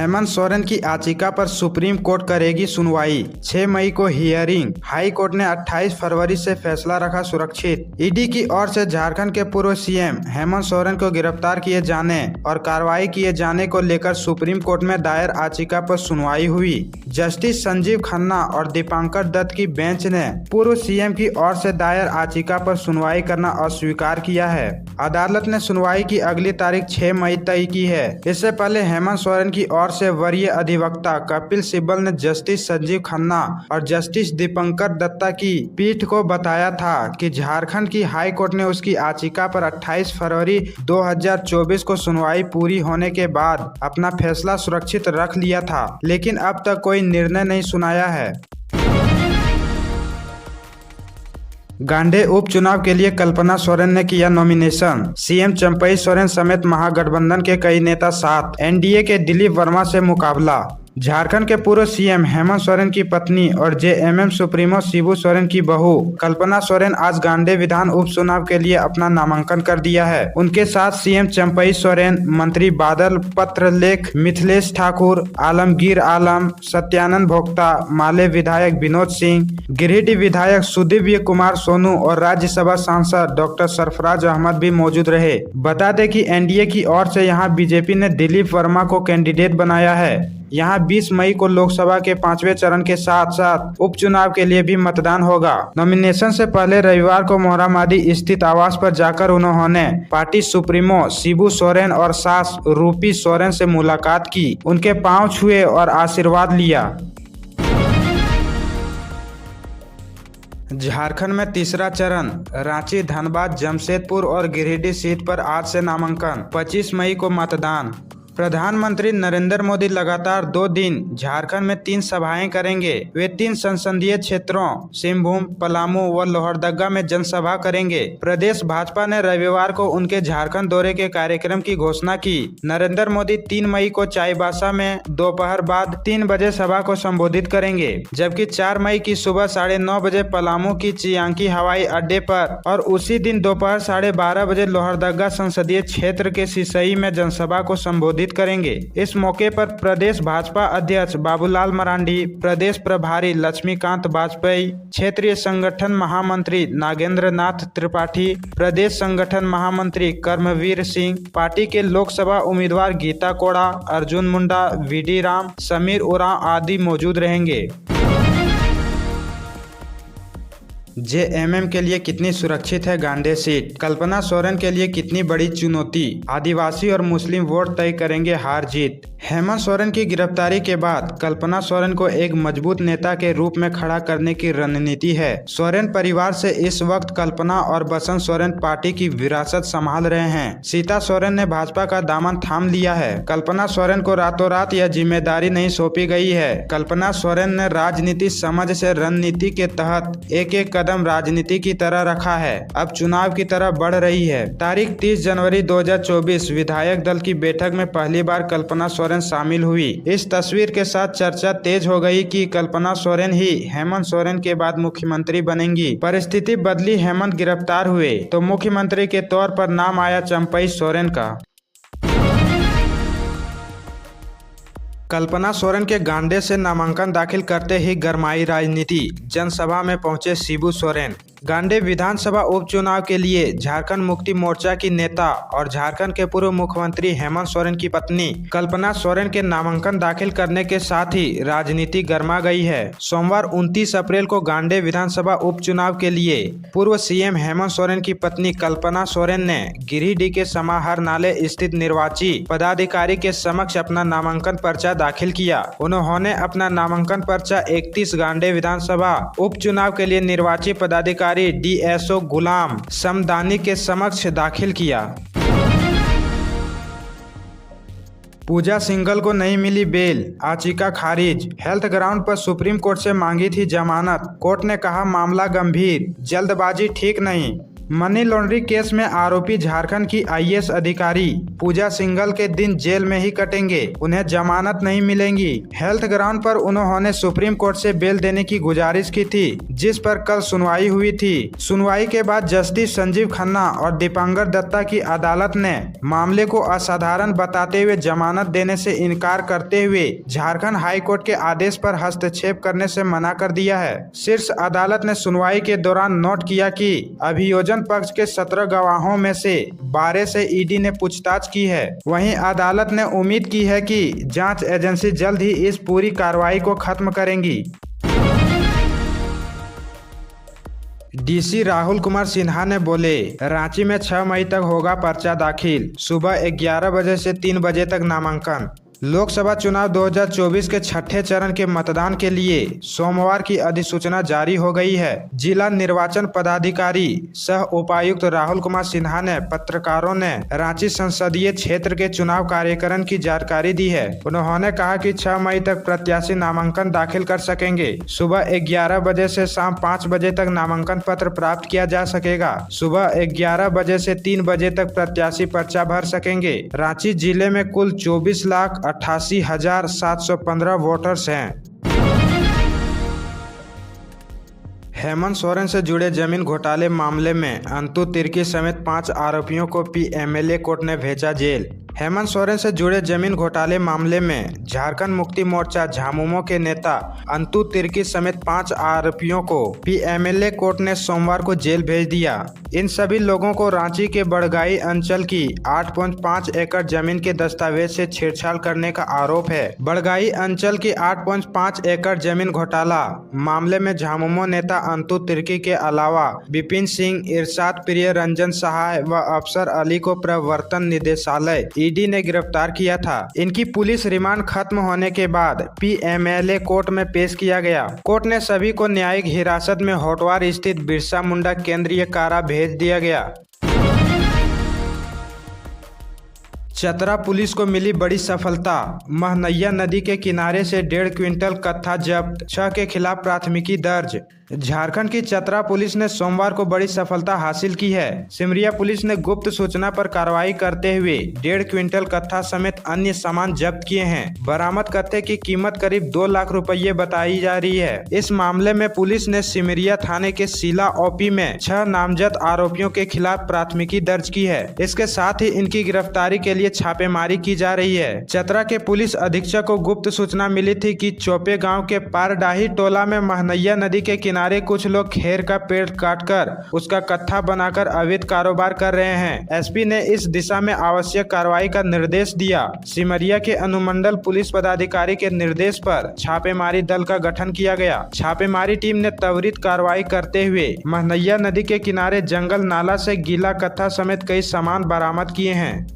हेमंत सोरेन की याचिका पर सुप्रीम कोर्ट करेगी सुनवाई। 6 मई को हियरिंग। हाई कोर्ट ने 28 फरवरी से फैसला रखा सुरक्षित। ईडी की ओर से झारखंड के पूर्व सीएम हेमंत सोरेन को गिरफ्तार किए जाने और कार्रवाई किए जाने को लेकर सुप्रीम कोर्ट में दायर याचिका पर सुनवाई हुई। जस्टिस संजीव खन्ना और दीपांकर दत्त की बेंच ने पूर्व सीएम की ओर से दायर याचिका पर सुनवाई करना अस्वीकार किया है। अदालत ने सुनवाई की अगली तारीख 6 मई तय की है। इससे पहले हेमंत सोरेन की ओर से वरीय अधिवक्ता कपिल सिब्बल ने जस्टिस संजीव खन्ना और जस्टिस दीपांकर दत्ता की पीठ को बताया था कि झारखंड की हाई कोर्ट ने उसकी याचिका पर 28 फरवरी 2024 को सुनवाई पूरी होने के बाद अपना फैसला सुरक्षित रख लिया था, लेकिन अब तक कोई निर्णय नहीं सुनाया है। गांडे उपचुनाव के लिए कल्पना सोरेन ने किया नॉमिनेशन। सीएम चंपई सोरेन समेत महागठबंधन के कई नेता साथ। एनडीए के दिलीप वर्मा से मुकाबला। झारखंड के पूर्व सीएम हेमंत सोरेन की पत्नी और जेएमएम सुप्रीमो शिबू सोरेन की बहू कल्पना सोरेन आज गांडे विधान उपचुनाव के लिए अपना नामांकन कर दिया है। उनके साथ सीएम चंपई सोरेन, मंत्री बादल पत्रलेख, मिथिलेश ठाकुर, आलमगीर आलम, सत्यानंद भोक्ता, माले विधायक विनोद सिंह, गिरिडीह विधायक सुदीव्य कुमार सोनू और राज्यसभा सांसद डॉक्टर सरफराज अहमद भी मौजूद रहे। बता दें कि एनडीए की ओर से यहां बीजेपी ने दिलीप वर्मा को कैंडिडेट बनाया है। यहाँ 20 मई को लोकसभा के 5वें चरण के साथ साथ उपचुनाव के लिए भी मतदान होगा। नॉमिनेशन से पहले रविवार को मोहरामादी स्थित आवास पर जाकर उन्होंने पार्टी सुप्रीमो शिबू सोरेन और सास रूपी सोरेन से मुलाकात की, उनके पांव छुए और आशीर्वाद लिया। झारखंड में तीसरा चरण। रांची, धनबाद, जमशेदपुर और गिरिडीह सीट पर आज से नामांकन। 25 मई को मतदान। प्रधानमंत्री नरेंद्र मोदी लगातार 2 दिन झारखंड में 3 सभाएं करेंगे। वे 3 संसदीय क्षेत्रों सिंहभूम, पलामू व लोहरदगा में जनसभा करेंगे। प्रदेश भाजपा ने रविवार को उनके झारखंड दौरे के कार्यक्रम की घोषणा की। नरेंद्र मोदी 3 मई को चाईबासा में दोपहर बाद 3 बजे सभा को संबोधित करेंगे, जबकि 4 मई की सुबह 9:30 बजे पलामू की चियांकी हवाई अड्डे पर और उसी दिन दोपहर 12:30 बजे लोहरदगा संसदीय क्षेत्र के सिसई में जनसभा को संबोधित करेंगे। इस मौके पर प्रदेश भाजपा अध्यक्ष बाबूलाल मरांडी, प्रदेश प्रभारी लक्ष्मीकांत वाजपेयी, क्षेत्रीय संगठन महामंत्री नागेंद्र नाथ त्रिपाठी, प्रदेश संगठन महामंत्री कर्मवीर सिंह, पार्टी के लोकसभा उम्मीदवार गीता कोड़ा, अर्जुन मुंडा, वीडी राम, समीर उरांव आदि मौजूद रहेंगे। जेएमएम के लिए कितनी सुरक्षित है गांडे सीट? कल्पना सोरेन के लिए कितनी बड़ी चुनौती? आदिवासी और मुस्लिम वोट तय करेंगे हार जीत। हेमंत सोरेन की गिरफ्तारी के बाद कल्पना सोरेन को एक मजबूत नेता के रूप में खड़ा करने की रणनीति है। सोरेन परिवार से इस वक्त कल्पना और बसंत सोरेन पार्टी की विरासत संभाल रहे हैं। सीता सोरेन ने भाजपा का दामन थाम लिया है। कल्पना सोरेन को रातों रात यह जिम्मेदारी नहीं सौंपी गई है। कल्पना सोरेन ने राजनीति समझ से रणनीति के तहत एक एक कदम राजनीति की तरह रखा है। अब चुनाव की तरफ बढ़ रही है। तारीख 30 जनवरी 2024 विधायक दल की बैठक में पहली बार कल्पना सोरेन शामिल हुई। इस तस्वीर के साथ चर्चा तेज हो गई कि कल्पना सोरेन ही हेमंत सोरेन के बाद मुख्यमंत्री बनेंगी। परिस्थिति बदली, हेमंत गिरफ्तार हुए तो मुख्यमंत्री के तौर पर नाम आया चंपई सोरेन का। कल्पना सोरेन के गांडे से नामांकन दाखिल करते ही गरमाई राजनीति। जनसभा में पहुंचे शिबू सोरेन। गांडे विधानसभा उपचुनाव के लिए झारखंड मुक्ति मोर्चा की नेता और झारखंड के पूर्व मुख्यमंत्री हेमंत सोरेन की पत्नी कल्पना सोरेन के नामांकन दाखिल करने के साथ ही राजनीति गर्मा गई है। सोमवार 29 अप्रैल को गांडे विधानसभा उपचुनाव के लिए पूर्व सीएम हेमंत सोरेन की पत्नी कल्पना सोरेन ने गिरिडीह के समाहर नाले स्थित निर्वाची पदाधिकारी के समक्ष अपना नामांकन पर्चा दाखिल किया। उन्होंने अपना नामांकन पर्चा 31 गांडे विधानसभा उपचुनाव के लिए निर्वाची पदाधिकारी डीएसओ गुलाम समदानी के समक्ष दाखिल किया। पूजा सिंघल को नहीं मिली बेल, याचिका खारिज। हेल्थ ग्राउंड पर सुप्रीम कोर्ट से मांगी थी जमानत। कोर्ट ने कहा मामला गंभीर, जल्दबाजी ठीक नहीं। मनी लॉन्ड्रिंग केस में आरोपी झारखंड की आईएएस अधिकारी पूजा सिंघल के दिन जेल में ही कटेंगे, उन्हें जमानत नहीं मिलेगी। हेल्थ ग्राउंड पर उन्होंने सुप्रीम कोर्ट से बेल देने की गुजारिश की थी, जिस पर कल सुनवाई हुई थी। सुनवाई के बाद जस्टिस संजीव खन्ना और दीपांकर दत्ता की अदालत ने मामले को असाधारण बताते हुए जमानत देने से इनकार करते हुए झारखंड हाई कोर्ट के आदेश पर हस्तक्षेप करने से मना कर दिया है। शीर्ष अदालत ने सुनवाई के दौरान नोट किया कि अभियोजन पक्ष के 17 गवाहों में से 12 से ईडी ने पूछताछ की है। वहीं अदालत ने उम्मीद की है कि जांच एजेंसी जल्द ही इस पूरी कार्रवाई को खत्म करेंगी। डीसी राहुल कुमार सिन्हा ने बोले, रांची में 6 मई तक होगा पर्चा दाखिल, सुबह 11 बजे से 3 बजे तक नामांकन। लोकसभा चुनाव 2024 के छठे चरण के मतदान के लिए सोमवार की अधिसूचना जारी हो गई है। जिला निर्वाचन पदाधिकारी सह उपायुक्त राहुल कुमार सिन्हा ने पत्रकारों ने रांची संसदीय क्षेत्र के चुनाव कार्यक्रम की जानकारी दी है। उन्होंने कहा कि 6 मई तक प्रत्याशी नामांकन दाखिल कर सकेंगे। सुबह 11 बजे से शाम 5 बजे तक नामांकन पत्र प्राप्त किया जा सकेगा। सुबह 11 बजे से 3 बजे तक प्रत्याशी पर्चा भर सकेंगे। रांची जिले में कुल 24,88,715 वोटर्स हैं। हेमंत सोरेन से जुड़े जमीन घोटाले मामले में अंतु तिर्की समेत 5 आरोपियों को पीएमएलए कोर्ट ने भेजा जेल। हेमंत सोरेन से जुड़े जमीन घोटाले मामले में झारखंड मुक्ति मोर्चा झामुमो के नेता अंतु तिर्की समेत 5 आरोपियों को पीएमएलए कोर्ट ने सोमवार को जेल भेज दिया। इन सभी लोगों को रांची के बड़गाई अंचल की 8.5 एकड़ जमीन के दस्तावेज से छेड़छाड़ करने का आरोप है। बड़गाई अंचल की 8.5 एकड़ जमीन घोटाला मामले में झामुमो नेता अंतु तिर्की के अलावा विपिन सिंह, इरशाद प्रिय रंजन सहाय व अफसर अली को प्रवर्तन निदेशालय ईडी ने गिरफ्तार किया था। इनकी पुलिस रिमांड खत्म होने के बाद पीएमएलए कोर्ट में पेश किया गया। कोर्ट ने सभी को न्यायिक हिरासत में होटवार स्थित बिरसा मुंडा केंद्रीय कारा भेज दिया गया। चतरा पुलिस को मिली बड़ी सफलता, महनैया नदी के किनारे से 1.5 क्विंटल कत्था जब्त, 6 के खिलाफ प्राथमिकी दर्ज। झारखंड की चतरा पुलिस ने सोमवार को बड़ी सफलता हासिल की है। सिमरिया पुलिस ने गुप्त सूचना पर कार्रवाई करते हुए 1.5 क्विंटल कत्था समेत अन्य सामान जब्त किए हैं। बरामद कत्थे की कीमत करीब 2 लाख रुपये बताई जा रही है। इस मामले में पुलिस ने सिमरिया थाने के सीला ओपी में 6 नामजद आरोपियों के खिलाफ प्राथमिकी दर्ज की है। इसके साथ ही इनकी गिरफ्तारी के लिए छापेमारी की जा रही है। चतरा के पुलिस अधीक्षक को गुप्त सूचना मिली थी कि चौपे गाँव के पारडाही टोला में महनैया नदी के किनारे कुछ लोग खेर का पेड़ काटकर उसका कत्था बनाकर अवैध कारोबार कर रहे हैं। एसपी ने इस दिशा में आवश्यक कार्रवाई का निर्देश दिया। सिमरिया के अनुमंडल पुलिस पदाधिकारी के निर्देश पर छापेमारी दल का गठन किया गया। छापेमारी टीम ने त्वरित कार्रवाई करते हुए महनैया नदी के किनारे जंगल नाला से गीला कत्था समेत कई सामान बरामद किए हैं।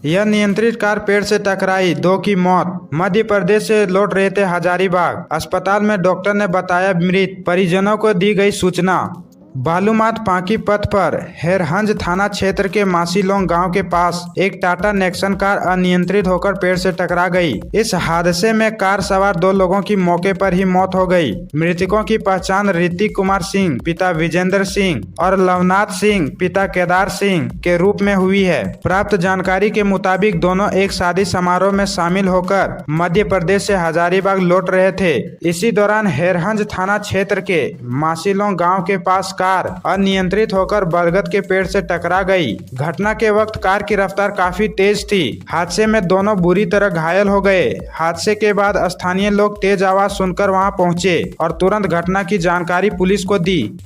यह नियंत्रित कार पेड़ से टकराई, 2 की मौत। मध्य प्रदेश से लौट रहे थे हजारीबाग, अस्पताल में डॉक्टर ने बताया मृत, परिजनों को दी गई सूचना। बालूमाथ पांकी पथ पर हेरहंज थाना क्षेत्र के मासीलोंग गांव के पास एक टाटा नेक्सन कार अनियंत्रित होकर पेड़ से टकरा गई। इस हादसे में कार सवार 2 लोगों की मौके पर ही मौत हो गई। मृतकों की पहचान ऋतिक कुमार सिंह पिता विजेंद्र सिंह और लवनाथ सिंह पिता केदार सिंह के रूप में हुई है। प्राप्त जानकारी के मुताबिक दोनों एक शादी समारोह में शामिल होकर मध्य प्रदेश से हजारीबाग लौट रहे थे। इसी दौरान हेरहंज थाना क्षेत्र के मासीलोंग गाँव के पास कार अनियंत्रित होकर बरगद के पेड़ से टकरा गई। घटना के वक्त कार की रफ्तार काफी तेज थी। हादसे में दोनों बुरी तरह घायल हो गए। हादसे के बाद स्थानीय लोग तेज आवाज सुनकर वहां पहुंचे और तुरंत घटना की जानकारी पुलिस को दी।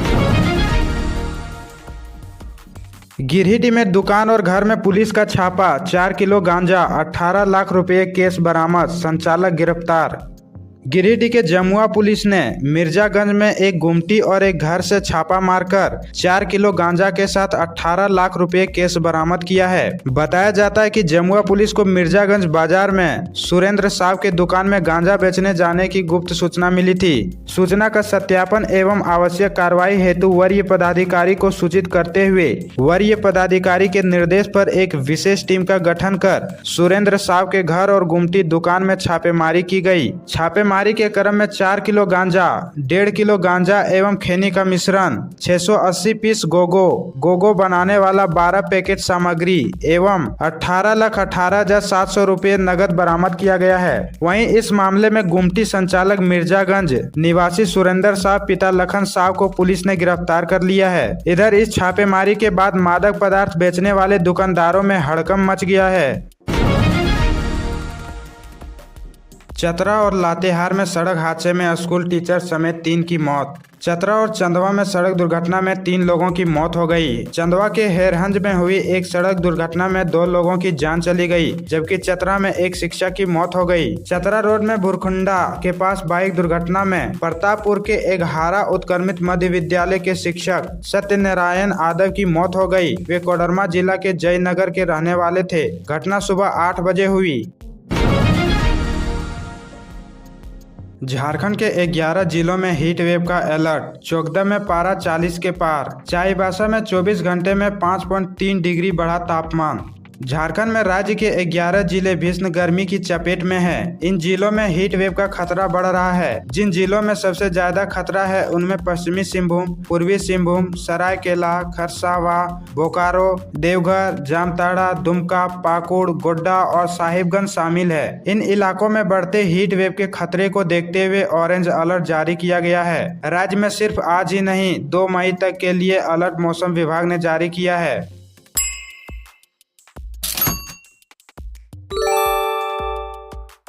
गिरिडीह में दुकान और घर में पुलिस का छापा, 4 किलो गांजा, 18 लाख रुपए केस बरामद, संचालक गिरफ्तार। गिरिडीह के जमुआ पुलिस ने मिर्जागंज में एक गुमटी और एक घर से छापा मारकर 4 किलो गांजा के साथ 18 लाख रुपए केस बरामद किया है। बताया जाता है कि जमुआ पुलिस को मिर्जागंज बाजार में सुरेंद्र साहब के दुकान में गांजा बेचने जाने की गुप्त सूचना मिली थी। सूचना का सत्यापन एवं आवश्यक कार्रवाई हेतु वरीय पदाधिकारी को सूचित करते हुए वरीय पदाधिकारी के निर्देश पर एक विशेष टीम का गठन कर सुरेंद्र साहब के घर और गुमटी दुकान में छापेमारी की गई। छापेमारी छापेमारी के क्रम में 4 किलो गांजा, 1.5 किलो गांजा एवं खैनी का मिश्रण, 680 पीस गोगो बनाने वाला 12 पैकेट सामग्री एवं 18,18,700 रुपये नगद बरामद किया गया है। वहीं इस मामले में गुमटी संचालक मिर्जागंज निवासी सुरेंद्र साहब पिता लखन साहब को पुलिस ने गिरफ्तार कर लिया है। इधर इस छापेमारी के बाद मादक पदार्थ बेचने वाले दुकानदारों में हड़कंप मच गया है। चतरा और लातेहार में सड़क हादसे में स्कूल टीचर समेत 3 की मौत। चतरा और चंदवा में सड़क दुर्घटना में 3 लोगों की मौत हो गई। चंदवा के हेरहंज में हुई एक सड़क दुर्घटना में 2 लोगों की जान चली गई, जबकि चतरा में एक शिक्षक की मौत हो गई। चतरा रोड में भुरखुंडा के पास बाइक दुर्घटना में प्रतापपुर के एघारा उत्क्रमित मध्य विद्यालय के शिक्षक सत्यनारायण यादव की मौत हो गई। वे कोडरमा जिला के जयनगर के रहने वाले थे। घटना सुबह 8 बजे हुई। झारखंड के 11 जिलों में हीट वेव का अलर्ट। चोकदा में पारा 40 के पार। चाईबासा में 24 घंटे में 5.3 डिग्री बढ़ा तापमान। झारखंड में राज्य के 11 जिले भीषण गर्मी की चपेट में हैं। इन जिलों में हीट वेव का खतरा बढ़ रहा है। जिन जिलों में सबसे ज्यादा खतरा है उनमें पश्चिमी सिंहभूम, पूर्वी सिंहभूम, सरायकेला, खरसावा, बोकारो, देवघर, जामताड़ा, दुमका, पाकुड़, गोड्डा और साहिबगंज शामिल है। इन इलाकों में बढ़ते हीट वेव के खतरे को देखते हुए ऑरेंज अलर्ट जारी किया गया है। राज्य में सिर्फ आज ही नहीं 2 मई तक के लिए अलर्ट मौसम विभाग ने जारी किया है।